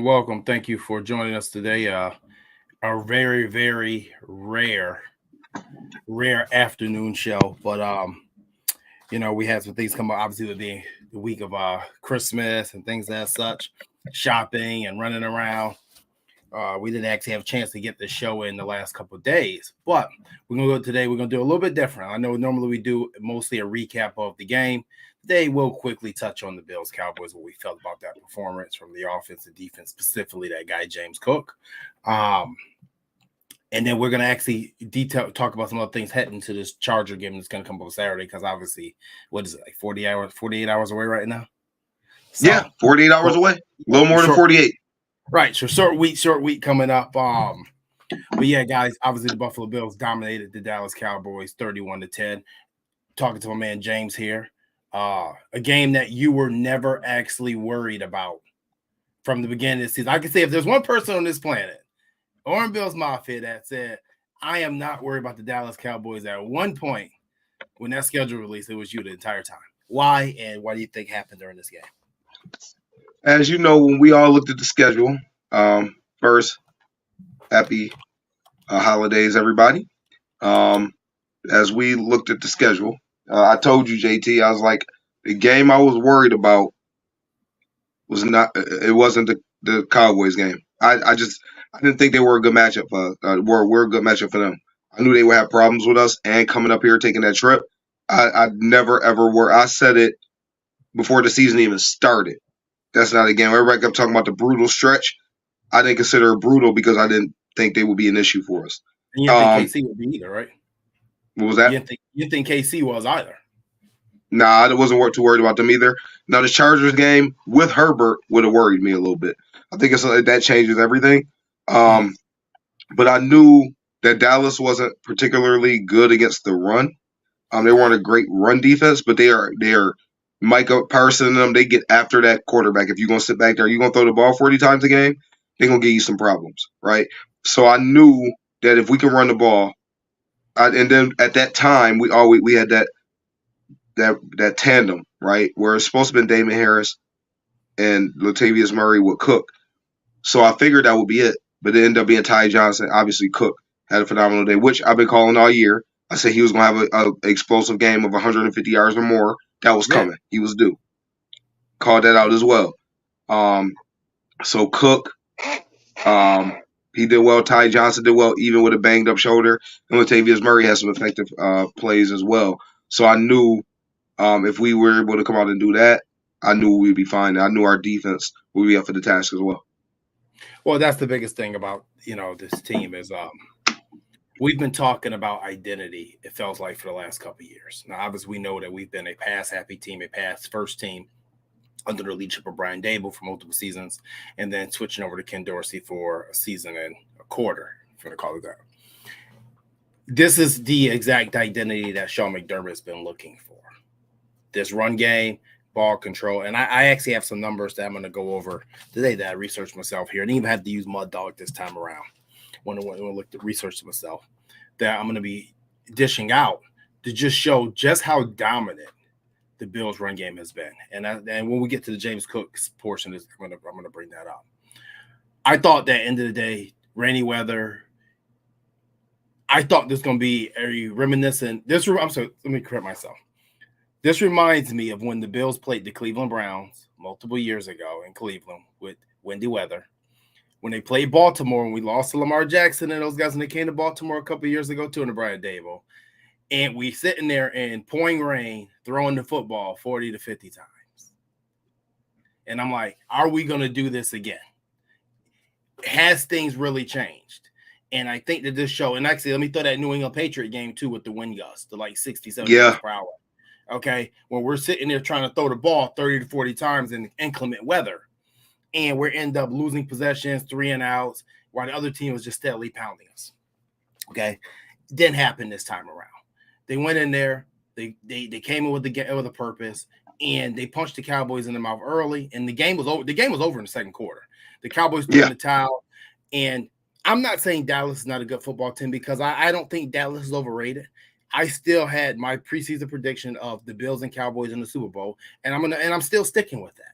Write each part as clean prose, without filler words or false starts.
Welcome. Thank you for joining us today. A very, very rare afternoon show, but we had some things come up. Obviously, with the week of Christmas and things as such, shopping and running around. We didn't actually have a chance to get the show in the last couple of days, but we're gonna go today. We're gonna do a little bit different. I know normally we do mostly a recap of the game. Today we'll quickly touch on the Bills Cowboys, what we felt about that performance from the offense and defense, specifically that guy James Cook. And then we're gonna actually talk about some other things heading to this Charger game that's gonna come up Saturday, because obviously, what is it, like 48 hours away right now? So, yeah, 48 hours away. A little more than 48. Right, so short week coming up. But yeah, guys, obviously the Buffalo Bills dominated the Dallas Cowboys 31-10. Talking to my man James here. A game that you were never actually worried about from the beginning of the season. I can say if there's one person on this planet, Orange Bills Mafia, that said, I am not worried about the Dallas Cowboys at one point when that schedule released, it was you the entire time. Why, and what do you think happened during this game? As you know, when we all looked at the schedule, first, happy holidays, everybody. As we looked at the schedule, I told you, JT, I was like, the game I was worried about wasn't the Cowboys game. I didn't think they were a good matchup. We're a good matchup for them. I knew they would have problems with us, and coming up here taking that trip, I never ever were. I said it before the season even started. That's not a game. Everybody kept talking about the brutal stretch. I didn't consider it brutal because I didn't think they would be an issue for us. And you didn't think KC would be either, right? What was that? You didn't think KC was either. Nah, I wasn't too worried about them either. Now, the Chargers game with Herbert would have worried me a little bit. I think that changes everything. But I knew that Dallas wasn't particularly good against the run. They weren't a great run defense, but they are Micah Parsons and them, they get after that quarterback. If you're going to sit back there, you're going to throw the ball 40 times a game, they're going to give you some problems, right? So I knew that if we can run the ball, and then at that time, we had that tandem, right, where it's supposed to be Damon Harris and Latavius Murray with Cook. So I figured that would be it, but it ended up being Ty Johnson. Obviously, Cook had a phenomenal day, which I've been calling all year. I said he was going to have an explosive game of 150 yards or more. That was coming. Yeah. He was due. Called that out as well. So Cook, he did well. Ty Johnson did well, even with a banged-up shoulder. And Latavius Murray had some effective plays as well. So I knew if we were able to come out and do that, I knew we'd be fine. I knew our defense would be up for the task as well. Well, that's the biggest thing about, this team is we've been talking about identity, it feels like, for the last couple of years. Now, obviously, we know that we've been a pass-happy team, a pass-first team under the leadership of Brian Dable for multiple seasons, and then switching over to Ken Dorsey for a season and a quarter, if you want to call it that. This is the exact identity that Sean McDermott has been looking for. This run game, ball control, and I actually have some numbers that I'm going to go over today that I researched myself here, and even had to use Mud Dog this time around. When I looked at research to myself, that I'm going to be dishing out to just show just how dominant the Bills' run game has been. And when we get to the James Cook portion, I'm going to bring that up. I thought that end of the day, rainy weather, I thought this was going to be a reminiscent. I'm sorry, let me correct myself. This reminds me of when the Bills played the Cleveland Browns multiple years ago in Cleveland with windy weather. When they played Baltimore and we lost to Lamar Jackson and those guys, and they came to Baltimore a couple of years ago too in the Brian Dable. And we sitting there in pouring rain, throwing the football 40 to 50 times. And I'm like, are we going to do this again? Has things really changed? And I think that this show, and actually, let me throw that New England Patriot game too with the wind gust to like 67 miles per hour. Okay. When we're sitting there trying to throw the ball 30 to 40 times in inclement weather, and we end up losing possessions, 3 and outs, while the other team was just steadily pounding us. Okay. It didn't happen this time around. They went in there, they came in with a purpose, and they punched the Cowboys in the mouth early, and the game was over. The game was over in the second quarter. The Cowboys threw in the towel, and I'm not saying Dallas is not a good football team because I don't think Dallas is overrated. I still had my preseason prediction of the Bills and Cowboys in the Super Bowl, and I'm still sticking with that.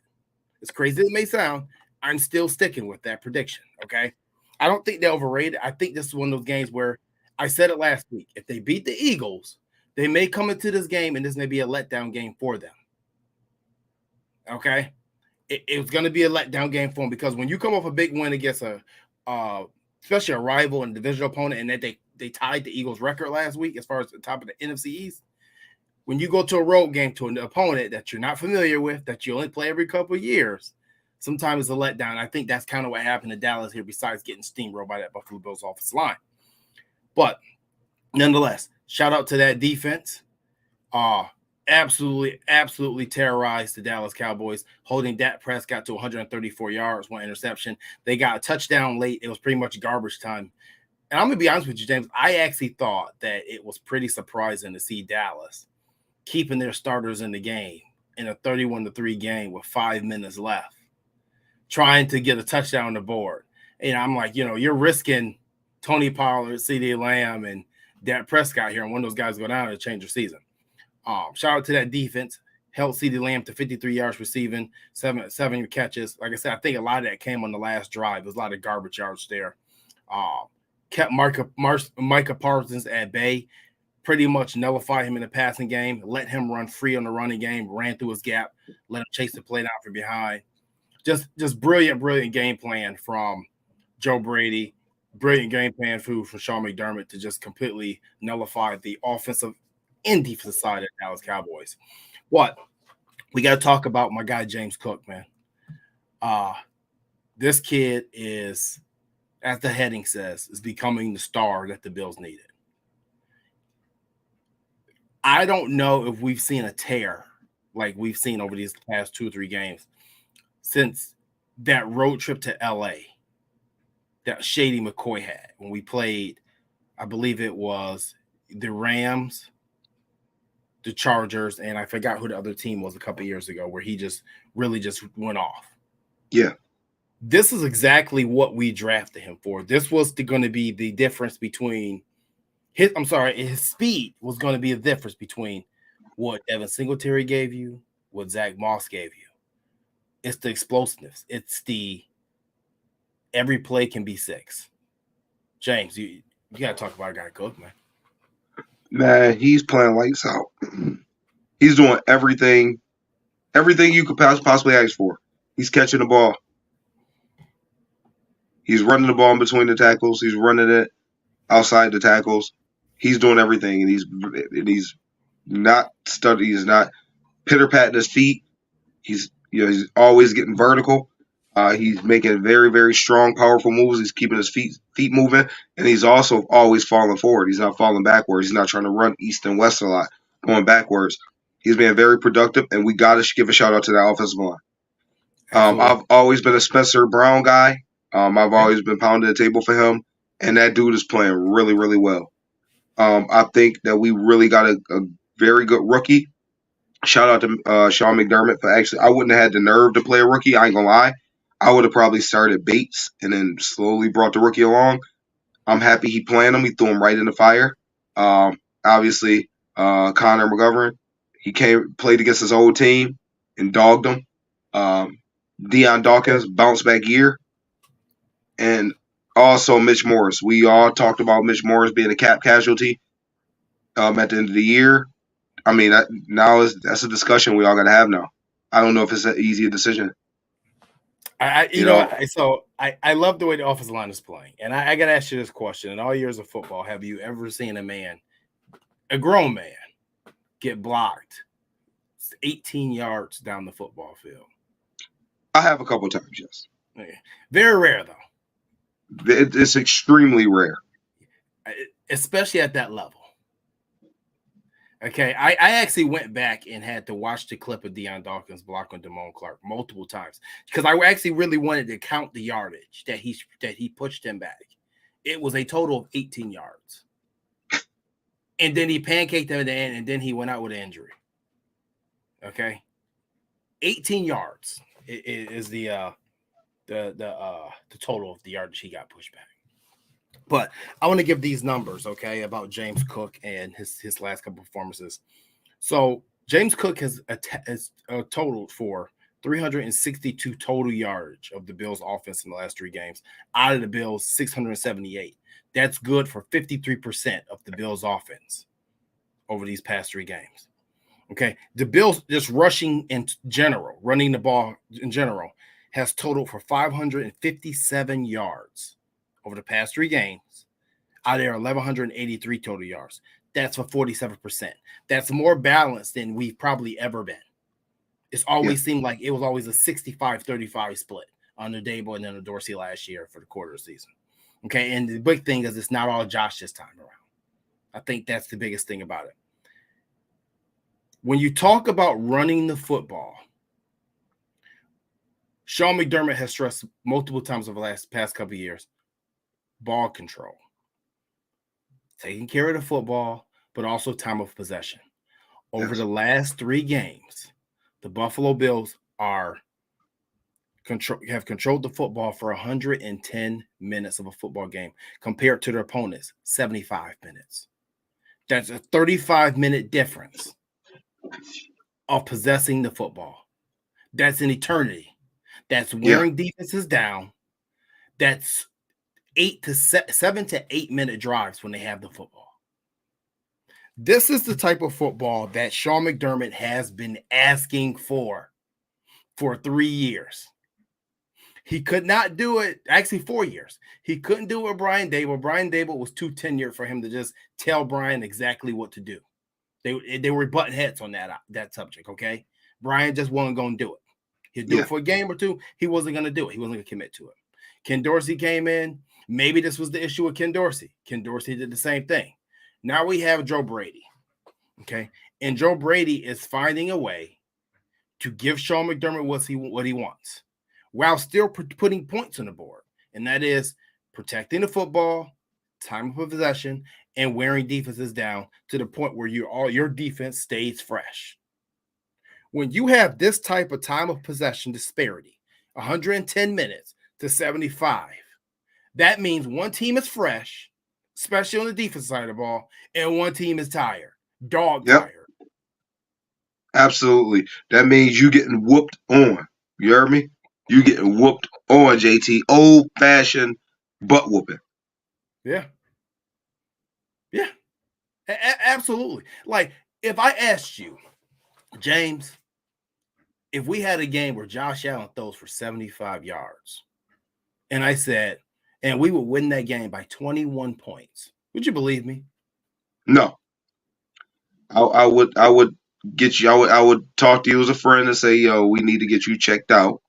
As crazy as it may sound, I'm still sticking with that prediction. Okay, I don't think they're overrated. I think this is one of those games where I said it last week. If they beat the Eagles, they may come into this game and this may be a letdown game for them. Okay, it's going to be a letdown game for them because when you come off a big win against especially a rival and divisional opponent, and that they tied the Eagles' record last week as far as the top of the NFC East. When you go to a road game to an opponent that you're not familiar with, that you only play every couple of years, sometimes it's a letdown. I think that's kind of what happened to Dallas here, besides getting steamrolled by that Buffalo Bills offensive line. But nonetheless, shout out to that defense. Absolutely terrorized the Dallas Cowboys, holding Dak Prescott to 134 yards, 1 interception. They got a touchdown late. It was pretty much garbage time. And I'm going to be honest with you, James, I actually thought that it was pretty surprising to see Dallas keeping their starters in the game in a 31-3 game with 5 minutes left, trying to get a touchdown on the board. And I'm like, you're risking Tony Pollard, CeeDee Lamb, and Dak Prescott here, and one of those guys go down and change their season. Shout out to that defense. Held CeeDee Lamb to 53 yards receiving, seven catches. Like I said, I think a lot of that came on the last drive. There's a lot of garbage yards there. Kept Micah Parsons at bay, pretty much nullified him in the passing game, let him run free on the running game, ran through his gap, let him chase the play down from behind. Just brilliant game plan from Joe Brady. Brilliant game plan from Sean McDermott to just completely nullify the offensive and defensive side of the Dallas Cowboys. What? We got to talk about my guy, James Cook, man. This kid is, as the heading says, is becoming the star that the Bills needed. I don't know if we've seen a tear like we've seen over these past 2 or 3 games since that road trip to L.A. that Shady McCoy had when we played, I believe it was the Rams, the Chargers, and I forgot who the other team was a couple of years ago, where he just really went off. Yeah. This is exactly what we drafted him for. This was going to be the difference between his speed was going to be the difference between what Devin Singletary gave you, what Zach Moss gave you. It's the explosiveness. It's the every play can be 6. James, you got to talk about a guy Cook, man. Man, he's playing lights out. He's doing everything you could possibly ask for. He's catching the ball. He's running the ball in between the tackles. He's running it outside the tackles. He's doing everything, and he's not studied. He's not pitter-patting his feet. He's always getting vertical. He's making very, very strong, powerful moves. He's keeping his feet moving, and he's also always falling forward. He's not falling backwards. He's not trying to run east and west a lot, going backwards. He's been very productive, and we got to give a shout-out to that offensive line. I've always been a Spencer Brown guy. I've always been pounding the table for him, and that dude is playing really, really well. I think that we really got a very good rookie. Shout out to Sean McDermott for I wouldn't have had the nerve to play a rookie. I ain't going to lie. I would have probably started Bates and then slowly brought the rookie along. I'm happy he playing him. He threw him right in the fire. Obviously, Connor McGovern, he played against his old team and dogged him. Deion Dawkins, bounce back year. And Also, Mitch Morris. We all talked about Mitch Morris being a cap casualty at the end of the year. I mean, that's a discussion we all got to have now. I don't know if it's an easy decision. You know, I love the way the offensive line is playing, and I got to ask you this question: in all years of football, have you ever seen a grown man, get blocked 18 yards down the football field? I have a couple of times, yes. Very rare, though. It's extremely rare, especially at that level. Okay, I actually went back and had to watch the clip of Deion Dawkins block on Damone Clark multiple times because I actually really wanted to count the yardage that he pushed him back. It was a total of 18 yards. And then he pancaked him at the end, and then he went out with an injury. Okay, 18 yards is the total of the yardage he got pushed back. But I want to give these numbers, okay, about James Cook and his last couple performances. So James Cook has totaled for 362 total yardage of the Bills' offense in the last 3 games. Out of the Bills, 678. That's good for 53% of the Bills' offense over these past 3 games. Okay, the Bills just rushing in general, running the ball in general, has totaled for 557 yards over the past 3 games. Out of there, 1,183 total yards. That's for 47%. That's more balanced than we've probably ever been. It's always seemed like it was always a 65-35 split under Dable and then the Dorsey last year for the quarter of the season. Okay, and the big thing is it's not all Josh this time around. I think that's the biggest thing about it. When you talk about running the football, Sean McDermott has stressed multiple times over the past couple of years, ball control, taking care of the football, but also time of possession. Over the last 3 games, the Buffalo Bills have controlled the football for 110 minutes of a football game compared to their opponents, 75 minutes. That's a 35-minute difference of possessing the football. That's an eternity. That's wearing defenses down. That's 7 to 8 minute drives when they have the football. This is the type of football that Sean McDermott has been asking for 3 years. He could not do it, actually 4 years. He couldn't do it with Brian Dable. Brian Dable was too tenured for him to just tell Brian exactly what to do. They were butting heads on that subject, okay? Brian just wasn't going to do it. He'd do it for a game or 2. He wasn't going to do it. He wasn't going to commit to it. Ken Dorsey came in. Maybe this was the issue with Ken Dorsey. Ken Dorsey did the same thing. Now we have Joe Brady, okay? And Joe Brady is finding a way to give Sean McDermott what he wants while still putting points on the board, and that is protecting the football, time of possession, and wearing defenses down to the point where your defense stays fresh. When you have this type of time of possession disparity, 110 minutes to 75, that means one team is fresh, especially on the defense side of the ball, and one team is tired, tired. Absolutely. That means you getting whooped on. You heard me? You getting whooped on, JT. Old-fashioned butt whooping. Yeah. Yeah. Absolutely. Like, if I asked you, James, if we had a game where Josh Allen throws for 75 yards, and I said, and we would win that game by 21 points, would you believe me? No. I would get you. I would talk to you as a friend and say, "Yo, we need to get you checked out."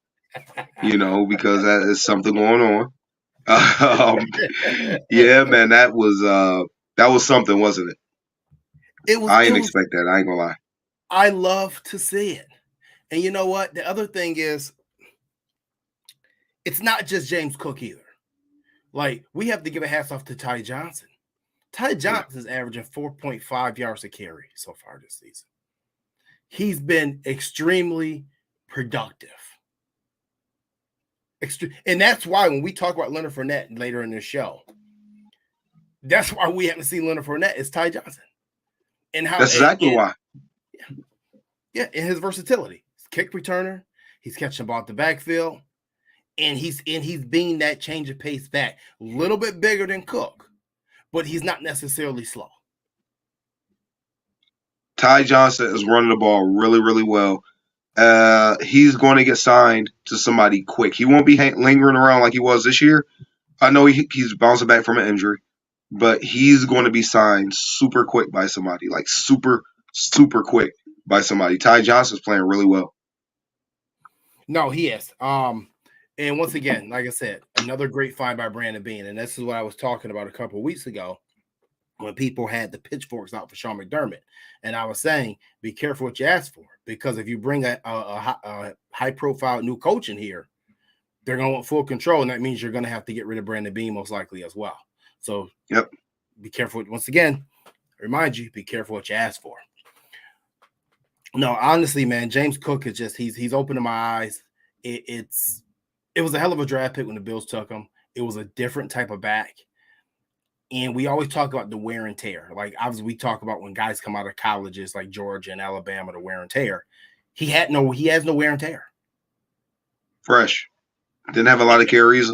Because that is something going on. Yeah, man, that was something, wasn't it? I didn't expect that. I ain't gonna lie. I love to see it, and you know what? The other thing is, it's not just James Cook either. Like, we have to give a hats off to Ty Johnson. Ty Johnson is averaging 4.5 yards a carry so far this season. He's been extremely productive. And that's why when we talk about Leonard Fornette later in this show, that's why we haven't seen Leonard Fornette is Ty Johnson. And how that's exactly why. Yeah, in his versatility. He's a kick returner. He's catching the ball at the backfield. And he's being that change of pace back. A little bit bigger than Cook, but he's not necessarily slow. Ty Johnson is running the ball really, really well. He's going to get signed to somebody quick. He won't be lingering around like he was this year. I know he's bouncing back from an injury, but he's going to be signed super quick by somebody, like super, super quick by somebody. Ty Johnson's playing really well. No, he is. And once again, like I said, another great find by Brandon Beane. And this is what I was talking about a couple of weeks ago when people had the pitchforks out for Sean McDermott. And I was saying, be careful what you ask for, because if you bring a high-profile new coach in here, they're going to want full control, and that means you're going to have to get rid of Brandon Beane most likely as well. So Be careful. Once again, I remind you, be careful what you ask for. No, honestly, man, James Cook is just he's opening my eyes. It was a hell of a draft pick when the Bills took him. It was a different type of back. And we always talk about the wear and tear. Like, obviously, we talk about when guys come out of colleges like Georgia and Alabama, the wear and tear. He has no wear and tear. Fresh. Didn't have a lot of carries.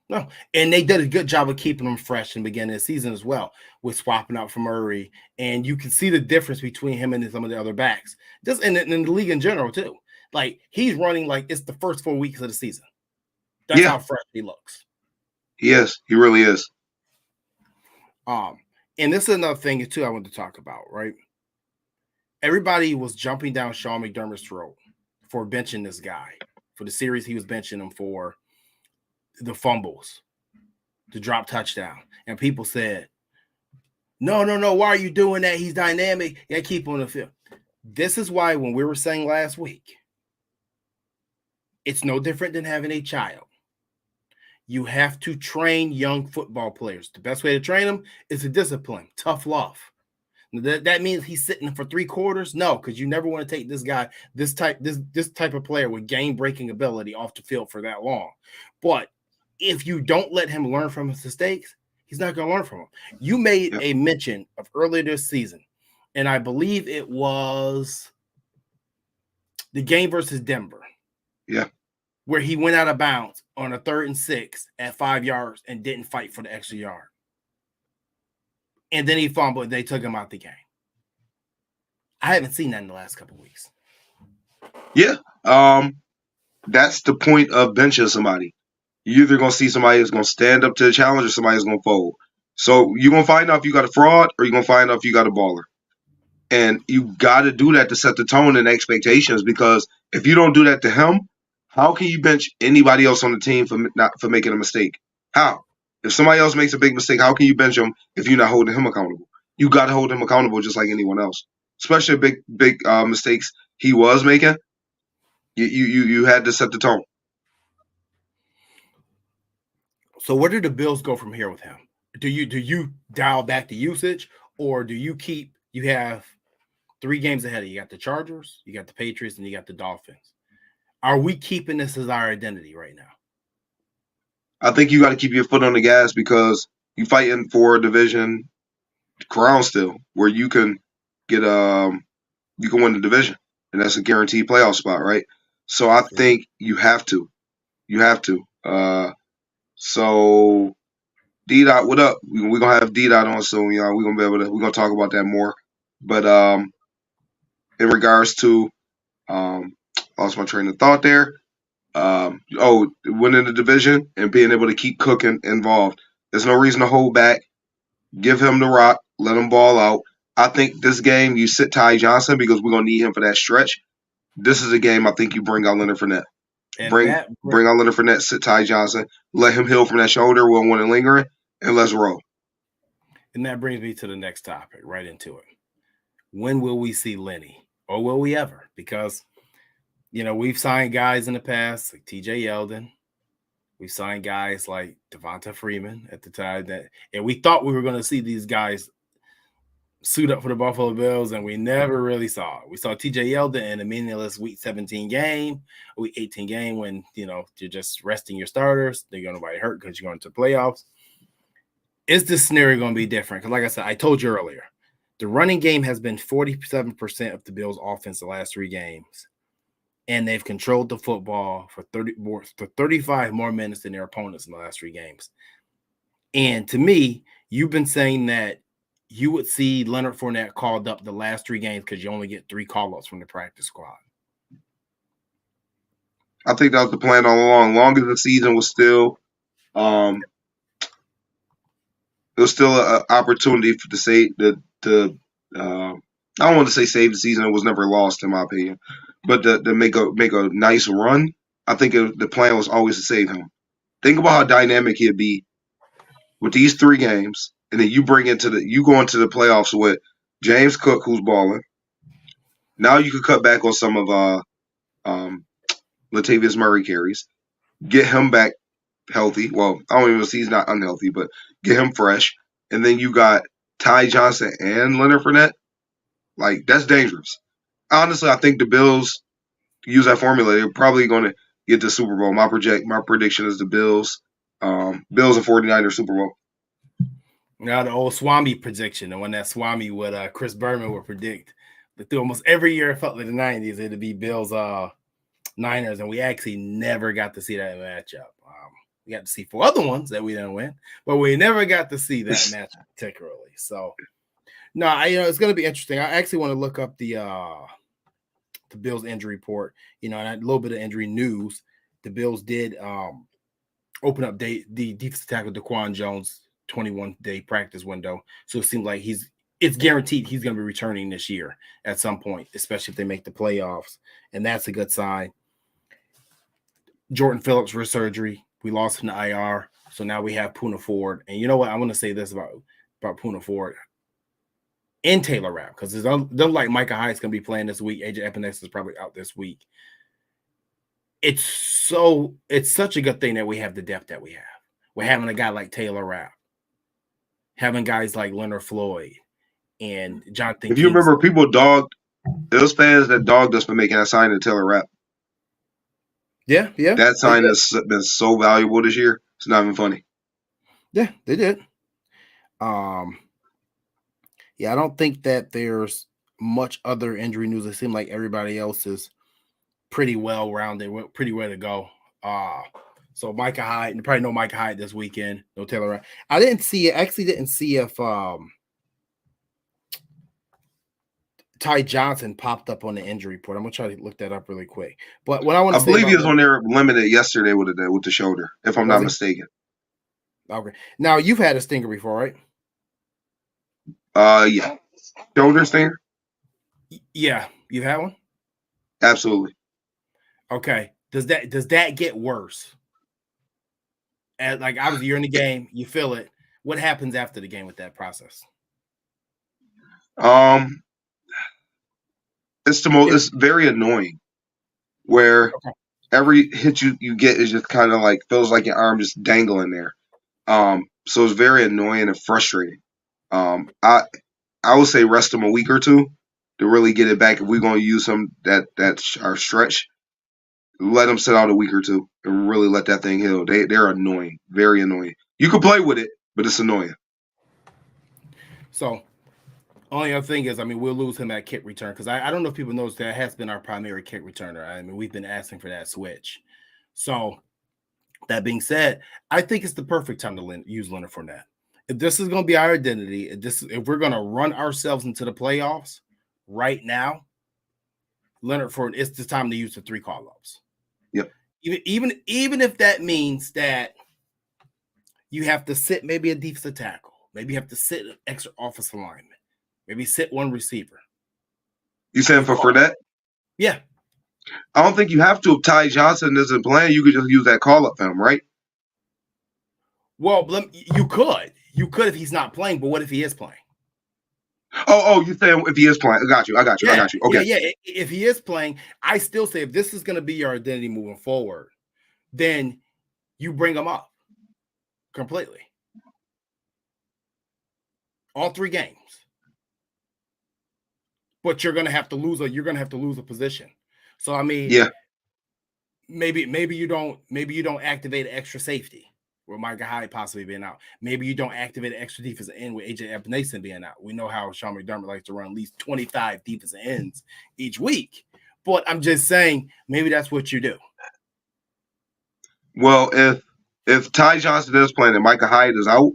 No, and they did a good job of keeping him fresh in the beginning of the season as well, with swapping out for Murray. And you can see the difference between him and some of the other backs, just in the league in general too. Like, he's running like it's the first 4 weeks of the season. That's how fresh he looks. He is. He really is. And this is another thing too I wanted to talk about, right? Everybody was jumping down Sean McDermott's throat for benching this guy for the series he was benching him for, the fumbles, the drop touchdown. And people said, no, why are you doing that? He's dynamic. Yeah, keep him on the field. This is why when we were saying last week, it's no different than having a child. You have to train young football players. The best way to train them is to discipline, tough love. That means he's sitting for 3 quarters? No, because you never want to take this guy, this type of player with game-breaking ability off the field for that long. But if you don't let him learn from his mistakes, he's not going to learn from them. You made a mention of earlier this season, and I believe it was the game versus Denver. Yeah. Where he went out of bounds on a 3rd and 6 at 5 yards and didn't fight for the extra yard. And then he fumbled and they took him out the game. I haven't seen that in the last couple of weeks. Yeah. That's the point of benching somebody. You're either going to see somebody who's going to stand up to the challenge or somebody who's going to fold. So you're going to find out if you got a fraud or you're going to find out if you got a baller. And you got to do that to set the tone and expectations, because if you don't do that to him, how can you bench anybody else on the team for making a mistake? How? If somebody else makes a big mistake, how can you bench him if you're not holding him accountable? You got to hold him accountable just like anyone else, especially big mistakes he was making. You had to set the tone. So where do the Bills go from here with him? Do you dial back the usage, or do you have 3 games ahead of you? You got the Chargers, you got the Patriots, and you got the Dolphins. Are we keeping this as our identity right now? I think you got to keep your foot on the gas, because you're fighting for a division crown still, where you can get you can win the division, and that's a guaranteed playoff spot, right? So I think you have to. So D-Dot, what up? We're gonna have D-Dot on soon, y'all. We're gonna talk about that more. But in regards to lost my train of thought there. Winning the division and being able to keep Cookin involved. There's no reason to hold back. Give him the rock. Let him ball out. I think this game you sit Ty Johnson, because we're going to need him for that stretch. This is a game I think you bring out Leonard Fornette. Bring out Leonard Fornette, sit Ty Johnson. Let him heal from that shoulder. We'll want to lingering, and let's roll. And that brings me to the next topic, right into it. When will we see Lenny? Or will we ever? Because we've signed guys in the past like TJ Yeldon. We've signed guys like Devonta Freeman at the time, and we thought we were going to see these guys suit up for the Buffalo Bills, and we never really saw it. We saw TJ Yeldon in a meaningless Week 17 game, Week 18 game when you're just resting your starters. They're going to get hurt because you're going to the playoffs. Is this scenario going to be different? Because like I said, I told you earlier, the running game has been 47% of the Bills' offense the last 3 games. and they've controlled the football for 35 more minutes than their opponents in the last 3 games. And to me, you've been saying that you would see Leonard Fornette called up the last 3 games because you only get 3 call-ups from the practice squad. I think that was the plan all along. Long as the season was still, it was still an opportunity for to say to I don't want to say save the season. It was never lost in my opinion, but to make a nice run. I think the plan was always to save him. Think about how dynamic he'd be with these 3 games, and then you go into the playoffs with James Cook, who's balling. Now you could cut back on some of Latavius Murray carries, get him back healthy. Well, I don't even see he's not unhealthy, but get him fresh. And then you got Ty Johnson and Leonard Fournette. Like, that's dangerous. Honestly, I think the Bills use that formula. They're probably going to get the Super Bowl. My prediction is the Bills. Bills and 49ers Super Bowl. Now the old Swami prediction, the one that Swami with Chris Berman would predict. But through almost every year it felt like the 90s, it'd be Bills Niners, and we actually never got to see that matchup. We got to see 4 other ones that we didn't win, but we never got to see that matchup particularly. So, no, it's going to be interesting. I actually want to look up the Bills injury report, and a little bit of injury news. The Bills did open up the defensive tackle Daquan Jones 21-day practice window, so it seems like it's guaranteed he's going to be returning this year at some point, especially if they make the playoffs, and that's a good sign. Jordan Phillips for surgery. We lost him to IR, so now we have Poona Ford. And you know what? I want to say this about Poona Ford and Taylor Rapp, because it doesn't like Micah Hyde's going to be playing this week. AJ Epinesa is probably out this week. It's such a good thing that we have the depth that we have. We're having a guy like Taylor Rapp, having guys like Leonard Floyd and Jonathan. If you remember, people dogged those fans that dogged us for making that sign to Taylor Rapp. Yeah. That sign has been so valuable this year. It's not even funny. Yeah, they did. I don't think that there's much other injury news. It seemed like everybody else is pretty well rounded, pretty ready to go. So Micah Hyde, you probably know Micah Hyde this weekend. No Taylor Rapp. I didn't see if Ty Johnson popped up on the injury report. I'm gonna try to look that up really quick. But what I believe he was on there limited yesterday with the shoulder, if I'm not mistaken. Okay. Now you've had a stinger before, right? Yeah. Shoulder stinger? Yeah, you've had one? Absolutely. Okay. Does that get worse? Obviously you're in the game, you feel it. What happens after the game with that process? It's very annoying where every hit you get is just kind of like feels like your arm just dangling there. So it's very annoying and frustrating. I would say rest them a week or 2 to really get it back. If we're going to use some that's our stretch, let them sit out a week or 2 and really let that thing heal. They're annoying, very annoying. You can play with it, but it's annoying. So only other thing is, we'll lose him at kick return because I don't know if people notice that has been our primary kick returner. We've been asking for that switch. So that being said, I think it's the perfect time to use Leonard Fournette. If this is going to be our identity, if we're going to run ourselves into the playoffs right now, Leonard Fournette, it's the time to use the 3 call-ups. Yep. Even if that means that you have to sit maybe a defensive tackle, maybe you have to sit an extra offensive lineman. Maybe sit 1 receiver. You saying for Fournette? Yeah. I don't think you have to. If Ty Johnson isn't playing, you could just use that call-up for him, right? Well, you could. You could if he's not playing, but what if he is playing? Oh, you saying if he is playing. I got you. Okay. Yeah. If he is playing, I still say if this is going to be your identity moving forward, then you bring him up completely. All 3 games. But you're going to have to lose a position. So yeah. Maybe you don't activate an extra safety with Micah Hyde possibly being out. Maybe you don't activate an extra defensive end with AJ Epinesa being out. We know how Sean McDermott likes to run at least 25 defensive ends each week. But I'm just saying, maybe that's what you do. Well, if Ty Johnson is playing and Micah Hyde is out,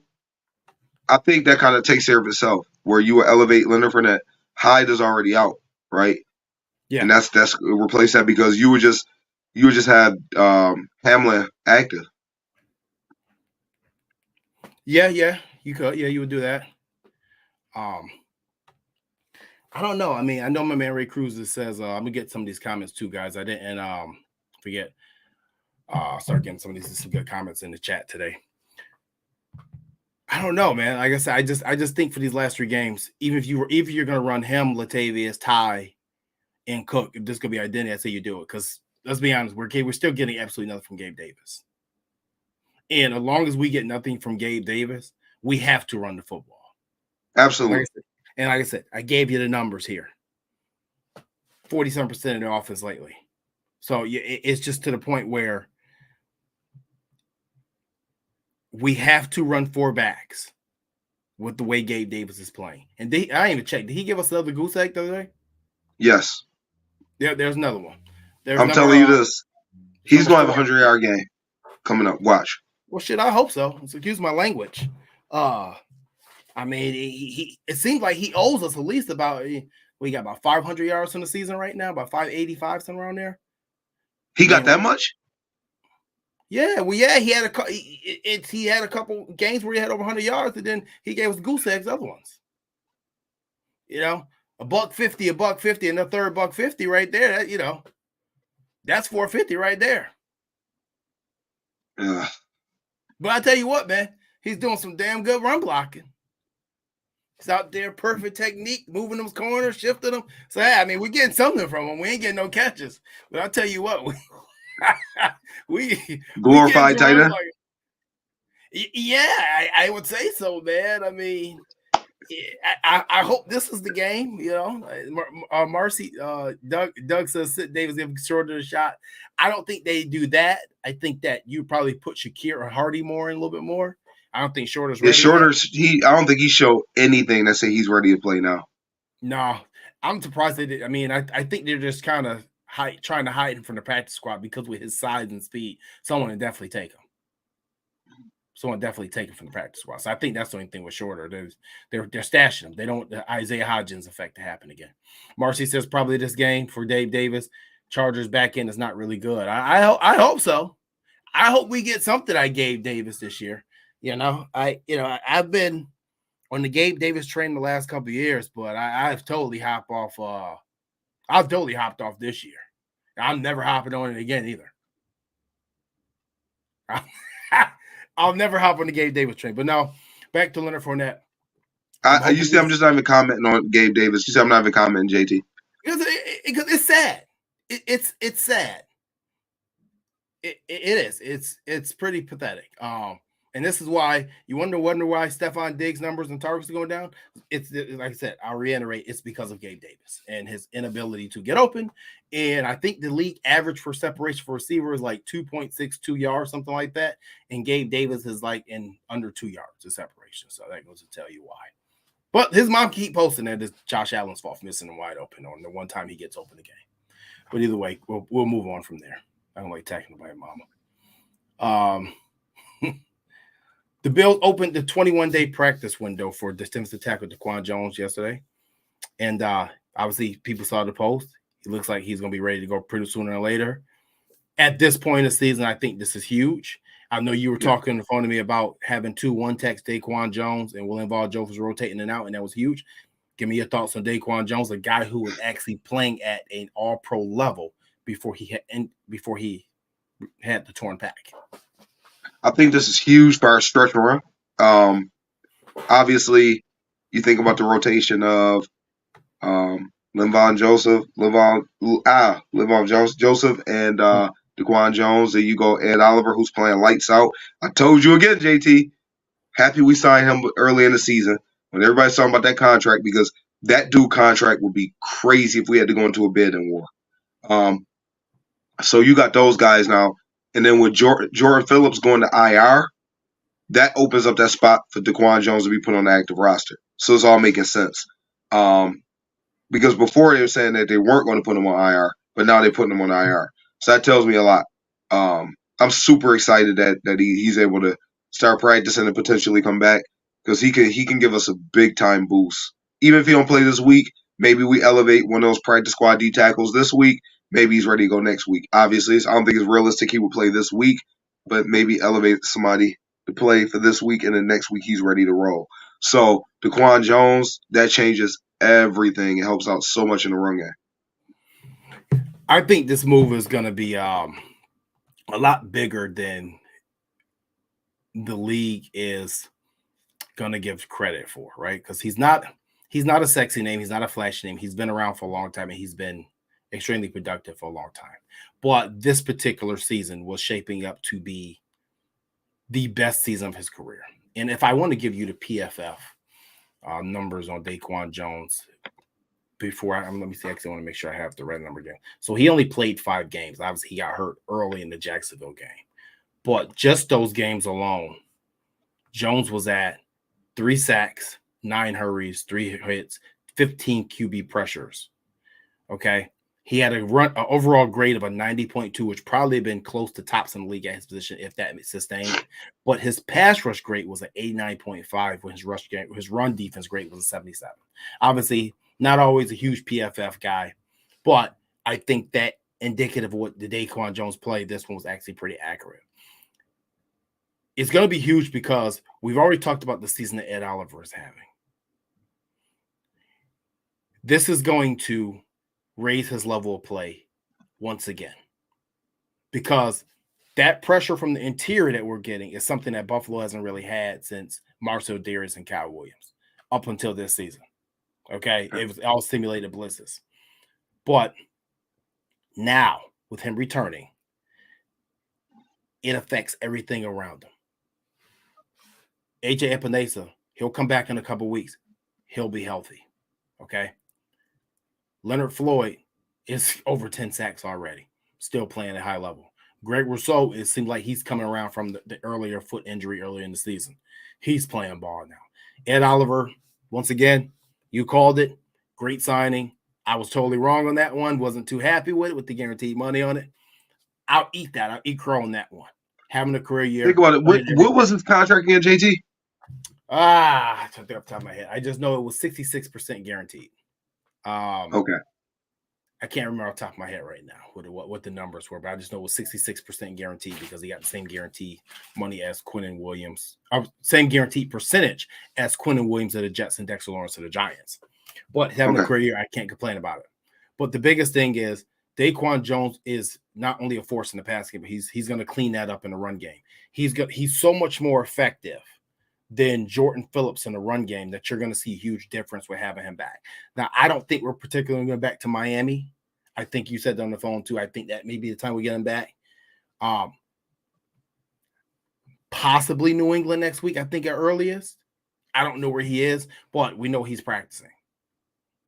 I think that kind of takes care of itself. Where you will elevate Leonard Fournette, Hyde is already out, right? Yeah, And that's replace that because you would just have Hamlin active. Yeah, you could. Yeah, you would do that. I don't know. I mean, I know my man Ray Cruz says I'm gonna get some of these comments too, guys. I didn't forget. Start getting some of these some good comments in the chat today. I don't know, man. Like I said, I just think for these last 3 games, even if you're gonna run him, Latavius, Ty, and Cook, if this is gonna be identity, I say you do it. Because let's be honest, we're still getting absolutely nothing from Gabe Davis. And as long as we get nothing from Gabe Davis, we have to run the football. Absolutely. Like I said, I gave you the numbers here. 47% of the offense lately. So it's just to the point where we have to run 4 backs with the way Gabe Davis is playing. And I didn't even check. Did he give us another goose egg the other day? Yes. There's another one. I'm telling you this. He's going to have a 100-yard game coming up. Watch. Well, shit, I hope so. Excuse my language. I mean, it seems like he owes us at least about we got about 500 yards from the season right now, about 585, somewhere around there. He got that much? Yeah, well, yeah, he had a couple games where he had over 100 yards, and then he gave us goose eggs other ones. You know, $150, and the third $150 right there. That, that's $450 right there. Yeah. But I tell you what, man, he's doing some damn good run blocking. He's out there, perfect technique, moving them corners, shifting them. So, yeah, I mean, we're getting something from him. We ain't getting no catches. But I'll tell you what, we glorified tight end. Yeah, I would say so, man. I mean, I hope this is the game. Marcy, Doug says sit Davis give shorter the shot. I don't think they do that. I think that you probably put Shakir or Hardy more in a little bit more. I don't think Shorter's ready. I don't think he showed anything that say he's ready to play now. No, I'm surprised they did. I mean, I think they're just kind of trying to hide him from the practice squad because with his size and speed, someone would definitely take him. Someone definitely take him from the practice squad. So I think that's the only thing with Shorter. They're stashing him. They don't the Isaiah Hodgins effect to happen again. Marcy says probably this game for Dave Davis. Chargers back end is not really good. I hope so. I hope we get something I gave Davis this year. I've been on the Gabe Davis train the last couple of years, but I've totally hopped off. I've totally hopped off this year. I'm never hopping on it again either. I'll never hop on the Gabe Davis train. But now back to Leonard Fournette. You see, I'm just not even commenting on Gabe Davis. You see, I'm not even commenting JT because it's sad. It's sad. It is. It's pretty pathetic. And this is why you wonder why Stephon Diggs' numbers and targets are going down. It's like I said, I'll reiterate, it's because of Gabe Davis and his inability to get open. And I think the league average for separation for receiver is like 2.62 yards, something like that. And Gabe Davis is like in under 2 yards of separation. So that goes to tell you why. But his mom keep posting that it's Josh Allen's fault for missing him wide open on the one time he gets open the game. But either way, we'll move on from there. I don't like attacking nobody, mama. The Bills opened the 21-day practice window for defensive tackle Daquan Jones yesterday. And obviously people saw the post. It looks like he's going to be ready to go pretty sooner than later. At this point in the season, I think this is huge. I know you were talking on the phone to me about having 2 one-techs, Daquan Jones and William Ball Jones rotating in and out, and that was huge. Give me your thoughts on Daquan Jones, a guy who was actually playing at an all-pro level before he had the torn pack. I think this is huge for our stretch run. Obviously, you think about the rotation of Levon Joseph, and Daquan Jones, and you go Ed Oliver, who's playing lights out. I told you again, JT, happy we signed him early in the season when everybody's talking about that contract because that dude contract would be crazy if we had to go into a bidding war. So you got those guys now. And then with Jordan Phillips going to IR, that opens up that spot for Daquan Jones to be put on the active roster. So it's all making sense. Because before they were saying that they weren't going to put him on IR, but now they're putting him on IR. So that tells me a lot. I'm super excited that he's able to start practicing and potentially come back because he can give us a big time boost. Even if he don't play this week, maybe we elevate one of those practice squad D tackles this week. Maybe he's ready to go next week. Obviously, I don't think it's realistic he will play this week, but maybe elevate somebody to play for this week, and then next week he's ready to roll. So Daquan Jones, that changes everything. It helps out so much in the run game. I think this move is going to be a lot bigger than the league is going to give credit for, right? Because he's not a sexy name. He's not a flashy name. He's been around for a long time, and he's been extremely productive for a long time. But this particular season was shaping up to be the best season of his career. And if I want to give you the PFF numbers on Daquan Jones before let me see. Actually, I want to make sure I have the right number again. So he only played 5 games. Obviously, he got hurt early in the Jacksonville game. But just those games alone, Jones was at 3 sacks, 9 hurries, 3 hits, 15 QB pressures. Okay. He had an overall grade of a 90.2, which probably been close to tops in the league at his position if that sustained. But his pass rush grade was an 89.5, when his run defense grade was a 77. Obviously, not always a huge PFF guy, but I think that indicative of what the Daquan Jones played, this one was actually pretty accurate. It's going to be huge because we've already talked about the season that Ed Oliver is having. This is going to raise his level of play once again, because that pressure from the interior that we're getting is something that Buffalo hasn't really had since Marcel Darius and Kyle Williams up until this season. Okay, it was all simulated blitzes. But now, with him returning, it affects everything around him. AJ Epinesa, he'll come back in a couple of weeks. He'll be healthy. Okay. Leonard Floyd is over 10 sacks already, still playing at high level. Greg Rousseau, it seems like he's coming around from the earlier foot injury earlier in the season. He's playing ball now. Ed Oliver, once again, you called it. Great signing. I was totally wrong on that one. Wasn't too happy with the guaranteed money on it. I'll eat that. I'll eat crow on that one. Having a career year. Think about it. What was his contract again, JT? I took it off the top of my head. I just know it was 66% guaranteed. Okay. I can't remember off the top of my head right now what the numbers were, but I just know it was 66% guaranteed because he got the same guarantee money as Quinnen Williams, same guaranteed percentage as Quinnen Williams of the Jets and Dexter Lawrence of the Giants. But having a career, I can't complain about it. But the biggest thing is Daquan Jones is not only a force in the pass game, but he's going to clean that up in the run game. He's so much more effective than Jordan Phillips in the run game that you're going to see a huge difference with having him back. Now, I don't think we're particularly going back to Miami. I think you said that on the phone too. I think that may be the time we get him back. Possibly New England next week, I think at earliest. I don't know where he is, but we know he's practicing.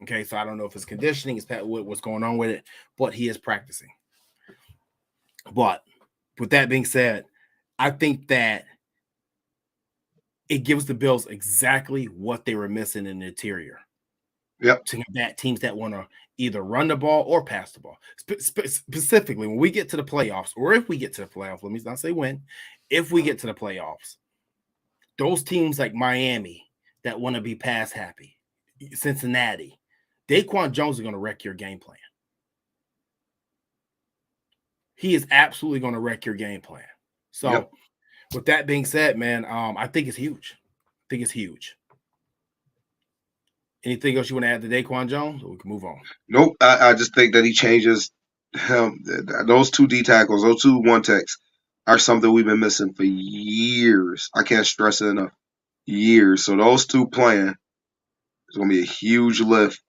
Okay, so I don't know if his conditioning is what's going on with it, but he is practicing. But with that being said, I think that it gives the Bills exactly what they were missing in the interior. Yep. To combat teams that want to either run the ball or pass the ball. Specifically, when we get to the playoffs, or if we get to the playoffs, let me not say when, if we get to the playoffs, those teams like Miami that want to be pass happy, Cincinnati, Daquan Jones is going to wreck your game plan. He is absolutely going to wreck your game plan. So, with that being said, man, I think it's huge. Anything else you want to add to Daquan Jones, or we can move on? Nope. I just think that he changes him. Those 2 D tackles, those 2 1-techs are something we've been missing for years. I can't stress it enough. Years. So those 2 playing is going to be a huge lift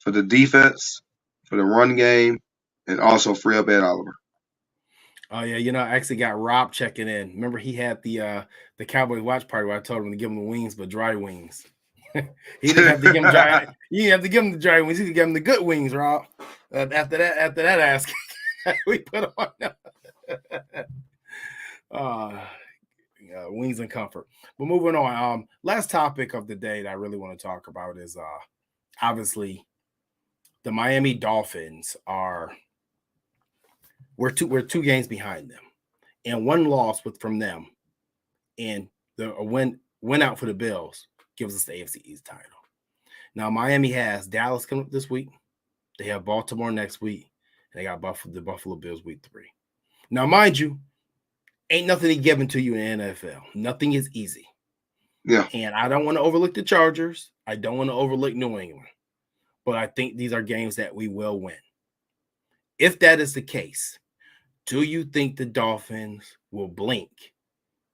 for the defense, for the run game, and also free up Ed Oliver. Oh yeah, I actually got Rob checking in. Remember, he had the Cowboys watch party where I told him to give him the wings, but dry wings. He didn't have to give him dry. You didn't have to give him the dry wings. You could give him the good wings, Rob. After that ask, we put on wings and comfort. But moving on. Last topic of the day that I really want to talk about is obviously the Miami Dolphins are We're two games behind them, and one loss from them, and a win out for the Bills gives us the AFC East title. Now Miami has Dallas coming up this week. They have Baltimore next week, and they got the Buffalo Bills week 3. Now, mind you, ain't nothing given to you in the NFL. Nothing is easy. Yeah. And I don't want to overlook the Chargers. I don't want to overlook New England. But I think these are games that we will win. If that is the case, do you think the Dolphins will blink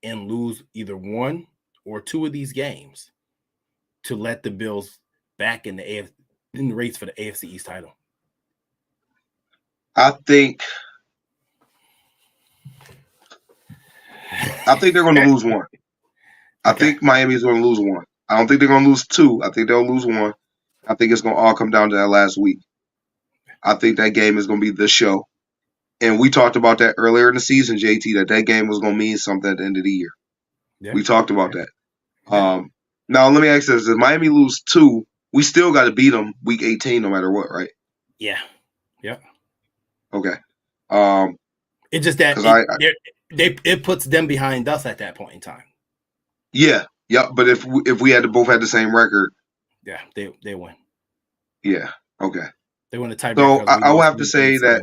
and lose either one or two of these games to let the Bills back in the race for the AFC East title? I think they're going to lose one. I think Miami's going to lose one. I don't think they're going to lose two. I think they'll lose one. I think it's going to all come down to that last week. I think that game is going to be the show. And we talked about that earlier in the season, JT, that game was going to mean something at the end of the year. Yeah. We talked about that. Yeah. Now, let me ask this. If Miami lose 2, we still got to beat them week 18 no matter what, right? Yeah. Yeah. Okay. It's just that it puts them behind us at that point in time. Yeah. Yeah. But if we had to both had the same record. Yeah, they win. Yeah. Okay. They win the tiebreaker. So I will have to say that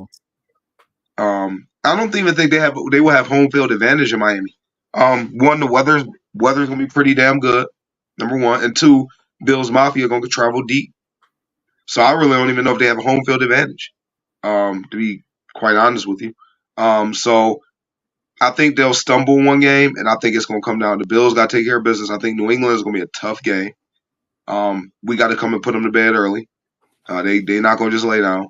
I don't even think they will have home field advantage in Miami. One, the weather's gonna be pretty damn good. Number one, and two, Bills Mafia gonna travel deep. So I really don't even know if they have a home field advantage. To be quite honest with you. So I think they'll stumble one game, and I think it's gonna come down. The Bills got to take care of business. I think New England is gonna be a tough game. We got to come and put them to bed early. They're not gonna just lay down.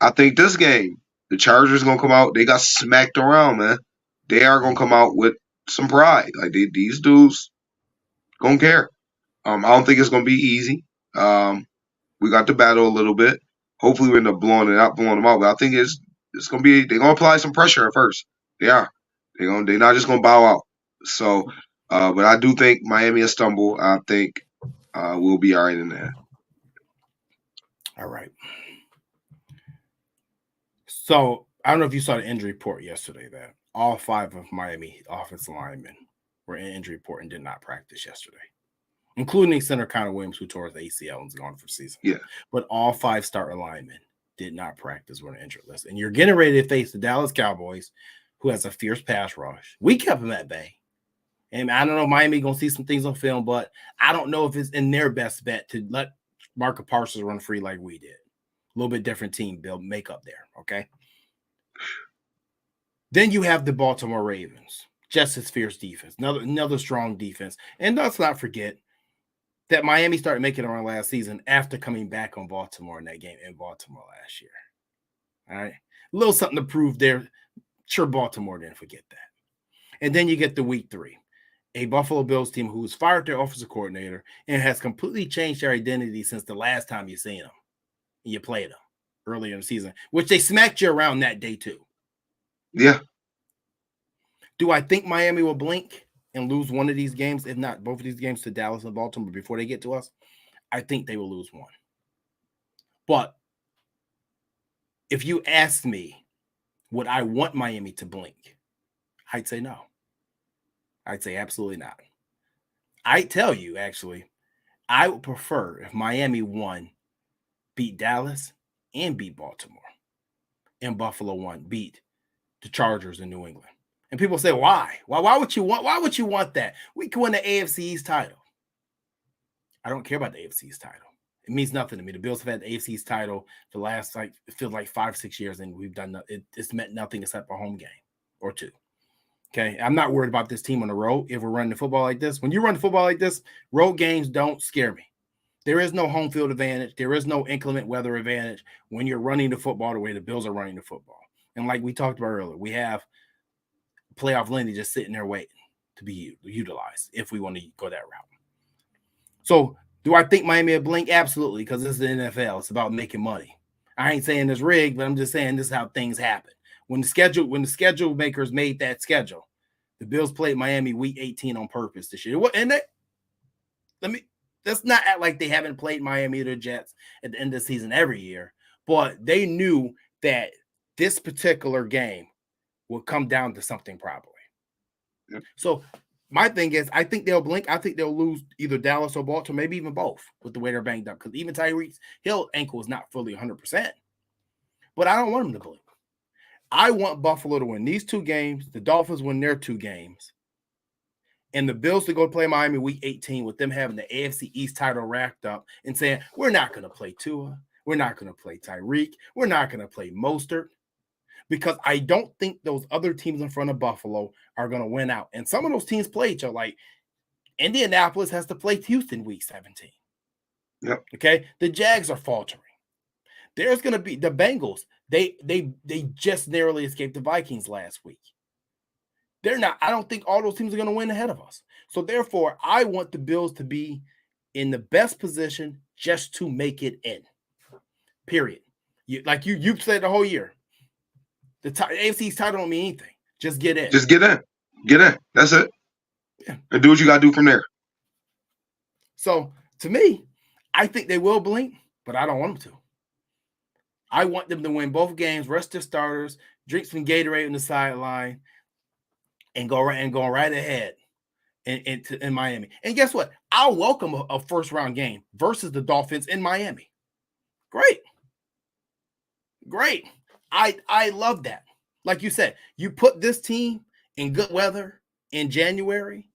I think this game, the Chargers gonna come out. They got smacked around, man. They are gonna come out with some pride. Like these dudes gonna care. I don't think it's gonna be easy. We got to battle a little bit. Hopefully we end up blowing them out. But I think it's gonna be. They're gonna apply some pressure at first. They are. They're not just gonna bow out. So, but I do think Miami will stumble. I think we'll be all right in there. All right. So I don't know if you saw the injury report yesterday that all 5 of Miami offensive linemen were in injury report and did not practice yesterday, including center Connor Williams, who tore his ACL and is gone for the season. Yeah. But all 5 starter linemen did not practice, were on the injured list. And you're getting ready to face the Dallas Cowboys, who has a fierce pass rush. We kept them at bay. And I don't know if Miami going to see some things on film, but I don't know if it's in their best bet to let Marcus Parsons run free like we did. A little bit different team build makeup there, okay? Then you have the Baltimore Ravens, just as fierce defense, another strong defense. And let's not forget that Miami started making it around last season after coming back on Baltimore in that game in Baltimore last year. All right? A little something to prove there. Sure, Baltimore didn't forget that. And then you get the week 3. A Buffalo Bills team who's fired their offensive coordinator and has completely changed their identity since the last time you seen them. And you played them earlier in the season, which they smacked you around that day too. Yeah. Do I think Miami will blink and lose one of these games, if not both of these games, to Dallas and Baltimore before they get to us? I think they will lose one. But if you ask me, would I want Miami to blink? I'd say no. I'd say absolutely not. I tell you, actually, I would prefer if Miami won, beat Dallas and beat Baltimore, and Buffalo won, beat the Chargers in New England. And people say, why? Why would you want that? We could win the AFC East title. I don't care about the AFC East title. It means nothing to me. The Bills have had the AFC East title for the last, it feels like 5-6 years, and we've done it's meant nothing except a home game or 2. Okay, I'm not worried about this team on the road if we're running the football like this. When you run the football like this, road games don't scare me. There is no home field advantage. There is no inclement weather advantage when you're running the football the way the Bills are running the football. And like we talked about earlier, we have playoff Lenny just sitting there waiting to be utilized if we want to go that route. So do I think Miami will blink? Absolutely, because this is the NFL. It's about making money. I ain't saying it's rigged, but I'm just saying this is how things happen. When the schedule makers made that schedule, the Bills played Miami week 18 on purpose this year. And let's not act like they haven't played Miami or the Jets at the end of the season every year, but they knew that this particular game will come down to something probably. Yep. So my thing is, I think they'll blink. I think they'll lose either Dallas or Baltimore, maybe even both with the way they're banged up. Because even Tyreek Hill ankle is not fully 100%. But I don't want him to blink. I want Buffalo to win these 2 games. The Dolphins win their 2 games. And the Bills to go play Miami week 18 with them having the AFC East title racked up and saying, we're not going to play Tua. We're not going to play Tyreek. We're not going to play Mostert. Because I don't think those other teams in front of Buffalo are going to win out. And some of those teams play each other. Like Indianapolis has to play Houston week 17. Yep. Okay. The Jags are faltering. There's going to be the Bengals. They just narrowly escaped the Vikings last week. They're not. I don't think all those teams are going to win ahead of us. So therefore, I want the Bills to be in the best position just to make it in. Period. You've said the whole year. The AFC's title don't mean anything. Just get in. Just get in. Get in. That's it. Yeah. And do what you got to do from there. So to me, I think they will blink, but I don't want them to. I want them to win both games, rest their starters, drink some Gatorade on the sideline, and go right ahead in Miami. And guess what? I'll welcome a first-round game versus the Dolphins in Miami. Great. I love that. Like you said, you put this team in good weather in January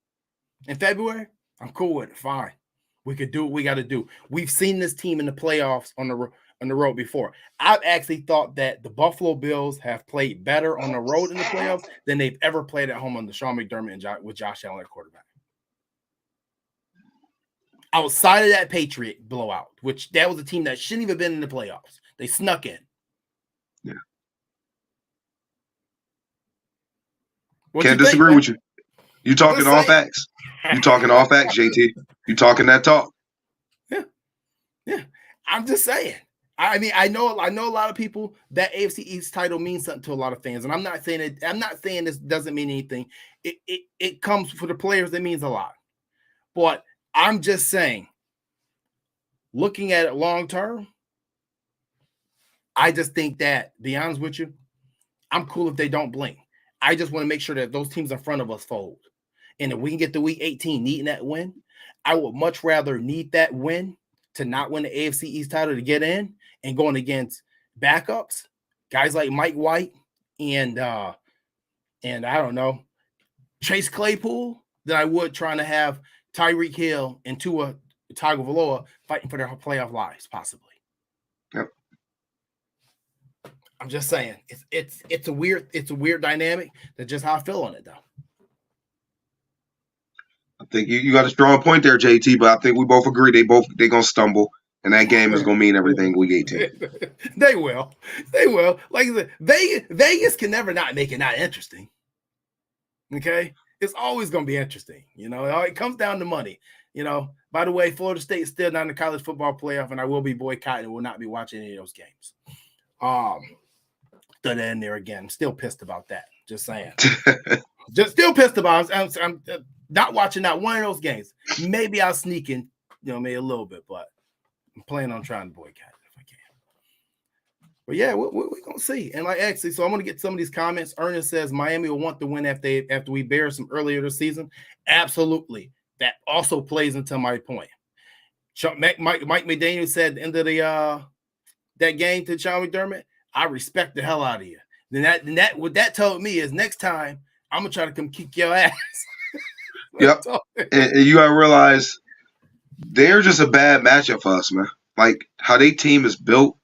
and February, I'm cool with it. Fine. We could do what we got to do. We've seen this team in the playoffs on the road before. I've actually thought that the Buffalo Bills have played better on the road in the playoffs than they've ever played at home under Sean McDermott and with Josh Allen at quarterback. Outside of that Patriot blowout, which that was a team that shouldn't even been in the playoffs. They snuck in. Yeah. Can't disagree with you. You talking all facts. You talking all facts, JT. You talking that talk. Yeah. I'm just saying. I mean, I know a lot of people that AFC East title means something to a lot of fans, and I'm not saying this doesn't mean anything. It comes for the players, it means a lot. But I'm just saying, looking at it long term, I just think that, to be honest with you, I'm cool if they don't blink. I just want to make sure that those teams in front of us fold. And if we can get to week 18 needing that win, I would much rather need that win to not win the AFC East title to get in and going against backups, guys like Mike White and I don't know, Chase Claypool, than I would trying to have Tyreek Hill and Tua Tagovailoa fighting for their playoff lives, possibly. Yep. I'm just saying, it's a weird dynamic. That's just how I feel on it, though. I think you got a strong point there, JT, but I think we both agree they're gonna stumble, and that game is gonna mean everything week 18. They will. Like I said, Vegas can never not make it not interesting. Okay, it's always gonna be interesting. You know, it comes down to money. You know, by the way, Florida State is still not in the college football playoff, and I will be boycotting and will not be watching any of those games. Throw that in there again. I'm still pissed about that. Just saying. Just still pissed about it. I'm not watching not one of those games. Maybe I'll sneak in, maybe a little bit, but I'm planning on trying to boycott it if I can. But yeah, we're going to see. And actually, so I'm going to get some of these comments. Ernest says Miami will want to win after we bear some earlier this season. Absolutely. That also plays into my point. Mike McDaniel said at the end of that game to Sean McDermott, I respect the hell out of you. Then what that told me is next time I'm gonna try to come kick your ass. Yep. And you gotta realize they're just a bad matchup for us, man. Like how their team is built.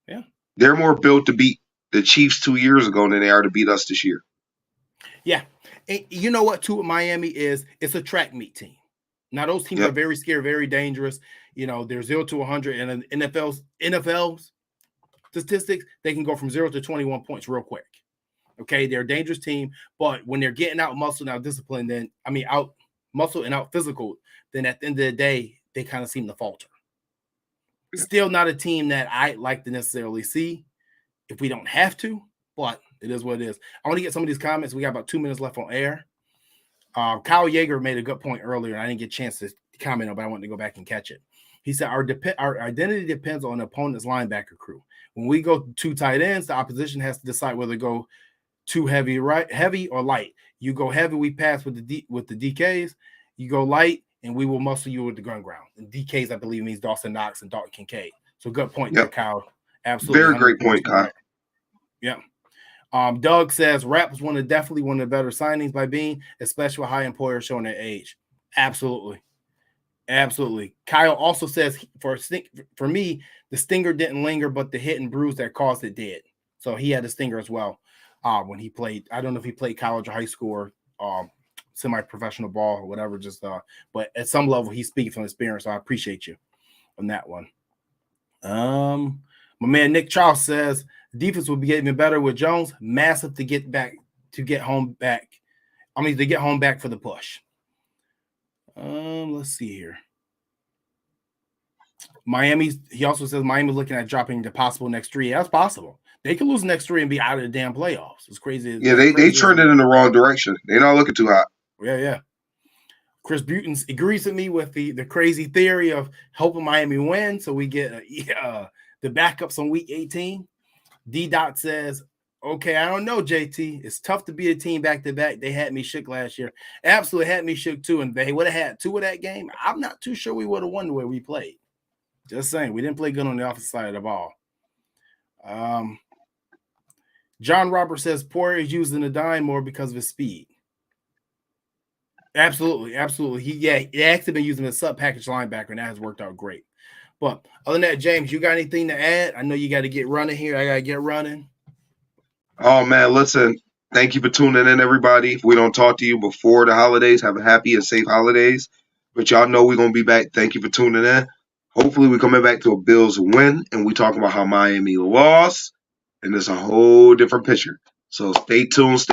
Yeah. They're more built to beat the Chiefs 2 years ago than they are to beat us this year. Yeah. And you know what, too, with Miami is it's a track meet team. Now those teams are very scary, very dangerous. They're 0 to 100, and in NFL's statistics, they can go from 0 to 21 points real quick. Okay, they're a dangerous team, but when they're getting out muscle and out discipline, out muscle and out physical, then at the end of the day, they kind of seem to falter. Still not a team that I like to necessarily see if we don't have to, but it is what it is. I want to get some of these comments. We got about 2 minutes left on air. Kyle Yeager made a good point earlier, and I didn't get a chance to comment on, but I wanted to go back and catch it. He said our identity depends on the opponent's linebacker crew. When we go 2 tight ends, the opposition has to decide whether to go too heavy or light. You go heavy, we pass with the DKs. You go light, and we will muscle you with the gun ground. And DKs, I believe, means Dawson Knox and Dalton Kincaid. So good point there, Kyle. Absolutely. Very great point, Kyle. Yeah. Doug says Rap was definitely one of the better signings by Bean, especially with high employers showing their age. Absolutely. Kyle also says for me, the stinger didn't linger, but the hit and bruise that caused it did. So he had a stinger as well when he played. I don't know if he played college or high school or semi-professional ball or whatever. But at some level, he's speaking from experience. So I appreciate you on that one. My man Nick Charles says defense will be getting better with Jones. Massive to get home back for the push. Let's see here. He also says Miami's looking at dropping the possible next 3. That's possible. They could lose the next 3 and be out of the damn playoffs. It's crazy. Yeah, they turned it in the wrong direction. They're not looking too hot. Yeah. Chris Buton agrees with me with the crazy theory of helping Miami win, so we get the backups on week 18. D-Dot says, okay, I don't know, JT. It's tough to be a team back-to-back. They had me shook last year. Absolutely had me shook, too, and they would have had 2 of that game. I'm not too sure we would have won the way we played. Just saying. We didn't play good on the offensive side of the ball. John Roberts says Poirier is using the dime more because of his speed. Absolutely. He actually been using a sub-package linebacker, and that has worked out great. But other than that, James, you got anything to add? I know you got to get running here. I got to get running. Oh, man, listen, thank you for tuning in, everybody. If we don't talk to you before the holidays, have a happy and safe holidays. But y'all know we're going to be back. Thank you for tuning in. Hopefully we're coming back to a Bills win, and we talking about how Miami lost, and it's a whole different picture. So stay tuned.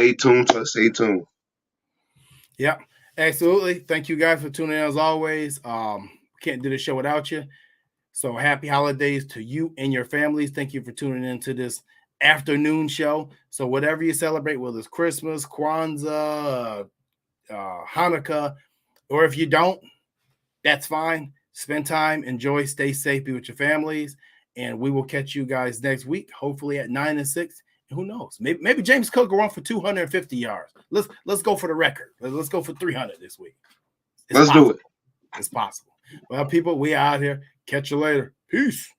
Yeah, absolutely. Thank you guys for tuning in as always. Can't do the show without you. So happy holidays to you and your families. Thank you for tuning in to this afternoon show. So whatever you celebrate, whether it's Christmas, Kwanzaa, Hanukkah, or if you don't, that's fine. Spend time, enjoy, stay safe, be with your families, and we will catch you guys next week, hopefully at 9 and 6. And who knows? Maybe James Cook will run for 250 yards. Let's go for the record. Let's go for 300 this week. Let's do it. It's possible. Well, people, we out here. Catch you later. Peace.